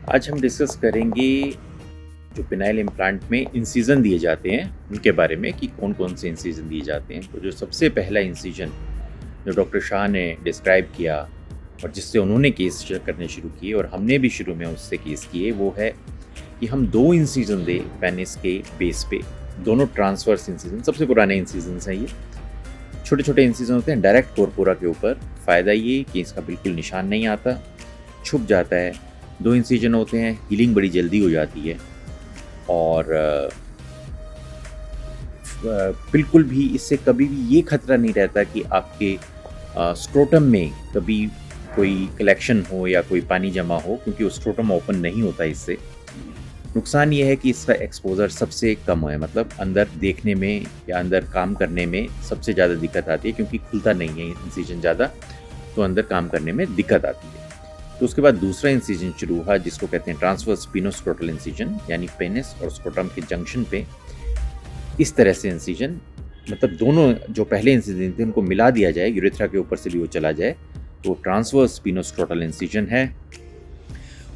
आज हम डिस्कस करेंगे जो पेनाइल इम्प्लांट में इंसिजन दिए जाते हैं उनके बारे में कि कौन कौन से इंसिजन दिए जाते हैं। तो जो सबसे पहला इंसिजन जो डॉक्टर शाह ने डिस्क्राइब किया और जिससे उन्होंने केस करने शुरू किए और हमने भी शुरू में उससे केस किए, वो है कि हम 2 इंसिजन दें पेनिस के बेस पे। दोनों ट्रांसवर्स इंसिजन, सबसे पुराने इंसिजन हैं ये। छोटे छोटे इंसिजन होते हैं डायरेक्ट कोरपोरा के ऊपर। फ़ायदा ये कि इसका बिल्कुल निशान नहीं आता, छुप जाता है। 2 इंसिजन होते हैं, हीलिंग बड़ी जल्दी हो जाती है और बिल्कुल भी इससे कभी भी ये खतरा नहीं रहता कि आपके स्क्रोटम में कभी कोई कलेक्शन हो या कोई पानी जमा हो, क्योंकि वो स्क्रोटम ओपन नहीं होता इससे। नुकसान ये है कि इसका एक्सपोजर सबसे कम है, मतलब अंदर देखने में या अंदर काम करने में सबसे ज़्यादा दिक्कत आती है, क्योंकि खुलता नहीं है इंसिजन ज़्यादा, तो अंदर काम करने में दिक्कत आती है। तो उसके बाद दूसरा इंसिजन शुरू हुआ जिसको कहते हैं ट्रांसवर्स स्पिनोस्क्रोटल इंसिजन, यानी पेनिस और स्क्रोटम के जंक्शन पे इस तरह से इंसिजन, मतलब दोनों जो पहले इंसिजन थे उनको मिला दिया जाए, यूरेथ्रा के ऊपर से भी वो चला जाए, तो ट्रांसवर्स स्पिनोस्क्रोटल इंसिजन है।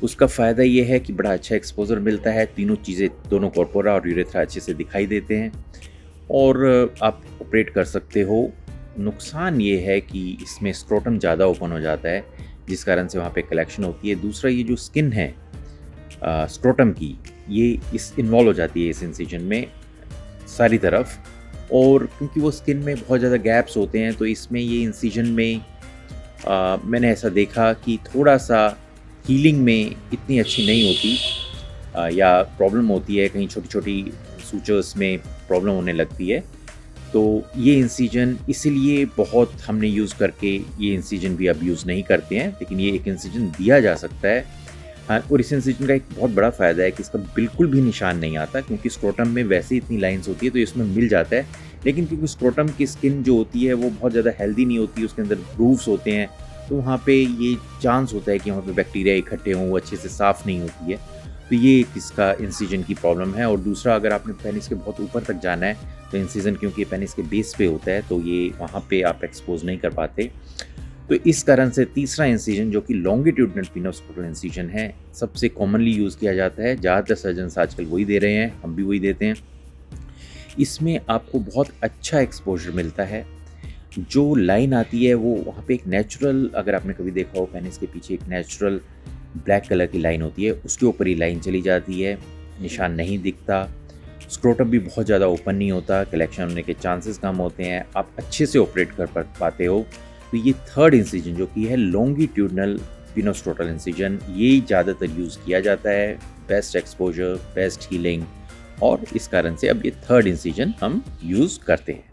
उसका फ़ायदा ये है कि बड़ा अच्छा एक्सपोजर मिलता है, तीनों चीज़ें, दोनों कॉर्पोरा और यूरेथ्रा अच्छे से दिखाई देते हैं और आप ऑपरेट कर सकते हो। नुकसान ये है कि इसमें स्क्रोटम ज़्यादा ओपन हो जाता है, जिस कारण से वहाँ पे कलेक्शन होती है। दूसरा, ये जो स्किन है स्क्रोटम की, ये इस इन्वॉल्व हो जाती है इस इंसिजन में सारी तरफ, और क्योंकि वो स्किन में बहुत ज़्यादा गैप्स होते हैं, तो इसमें ये इंसिजन में मैंने ऐसा देखा कि थोड़ा सा हीलिंग में इतनी अच्छी नहीं होती या प्रॉब्लम होती है, कहीं छोटी छोटी सूचर्स में प्रॉब्लम होने लगती है। तो ये इंसिजन इसीलिए बहुत हमने यूज़ करके ये इंसिजन भी अब यूज़ नहीं करते हैं, लेकिन ये एक इंसिजन दिया जा सकता है। हाँ, और इस इंसिजन का एक बहुत बड़ा फ़ायदा है कि इसका बिल्कुल भी निशान नहीं आता, क्योंकि स्क्रोटम में वैसे ही इतनी लाइंस होती है तो इसमें मिल जाता है। लेकिन क्योंकि स्क्रोटम की स्किन जो होती है वो बहुत ज़्यादा हेल्दी नहीं होती, उसके अंदर ग्रूव्स होते हैं, तो वहाँ पे ये चांस होता है कि वहाँ पे बैक्टीरिया इकट्ठे हों, वो अच्छे से साफ़ नहीं होती है। तो ये एक इसका इंसिजन की प्रॉब्लम है। और दूसरा, अगर आपने पेनिस के बहुत ऊपर तक जाना है तो इंसिजन, क्योंकि पेनिस के बेस पे होता है, तो ये वहाँ पे आप एक्सपोज नहीं कर पाते। तो इस कारण से तीसरा इंसिजन, जो कि लॉन्गिट्यूडनल स्पिनोस्क्रोटल इंसिजन है, सबसे कॉमनली यूज़ किया जाता है। ज़्यादातर सर्जन्स आजकल वही दे रहे हैं, हम भी वही देते हैं। इसमें आपको बहुत अच्छा एक्सपोजर मिलता है। जो लाइन आती है वो वहाँ पे एक नेचुरल, अगर आपने कभी देखा हो पेनिस के पीछे एक नेचुरल ब्लैक कलर की लाइन होती है, उसके ऊपर ही लाइन चली जाती है, निशान नहीं दिखता। स्क्रोटम भी बहुत ज़्यादा ओपन नहीं होता, कलेक्शन होने के चांसेस कम होते हैं, आप अच्छे से ऑपरेट कर पाते हो। तो ये थर्ड इंसिजन जो कि है लॉन्गिट्यूडनल स्पिनोस्क्रोटल इंसिजन, ये ज़्यादातर यूज़ किया जाता है। बेस्ट एक्सपोजर, बेस्ट हीलिंग, और इस कारण से अब ये थर्ड इंसिजन हम यूज़ करते हैं।